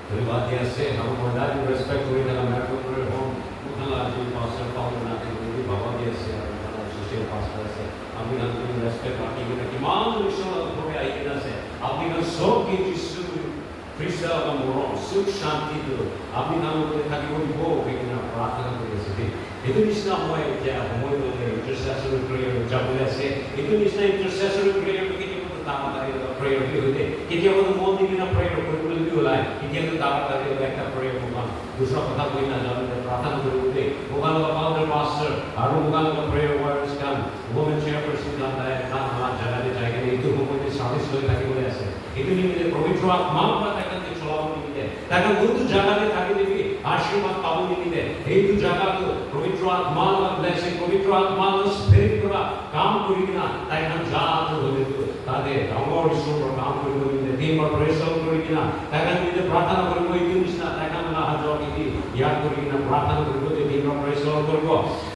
धन्यवाद से हम मदद रेस्पेक्ट हुई ना मैं तो पूरे हम उतना जी पास्टर पाउंड ना के लिए बाबा दिया से हमारा सोशल पास्टर से हम भी हम रेस्पेक्ट आती है कि मान विश्व हो गया आई ना से आप भी सो की जिसु क्रिस्टा का मोरो सुख शांति दो आप भी हम लोग था कि वो भी ना प्रार्थना करते से itu nisna hoy kya hoy bole intercessory prayer jabule se itu nisna intercessory prayer begini to tama tari prayer bhi hote kitia ko mon di na prayer koi bole bhi hola kitia to tama tari ekta prayer hoga dusra kotha koi na jane prarthana korute hoga ka founder pastor aru hoga ka prayer warriors kan women chairperson kan hai kan hamar jaga de jayega itu hoy te service hoy thaki bole ase itu ni mile pavitra atma pa takan te cholao ni mile takan buddhu jaga de thaki debi आशीर्वाद पाबो निमित्ते এই দু জায়গা তো পবিত্র আত্মা blessing পবিত্র আত্মা স্পিরিট করা কাম করি না তাই না জাত হলে তো তাদের আমার ঈশ্বর কাম করি নিমিত্তে দিনবার পরিশ্রম করি না তাই না নিমিত্তে প্রার্থনা করব এই জিনিস না তাই না না হাজার কি ইয়াদ করি না প্রার্থনা করব যে দিনবার পরিশ্রম করব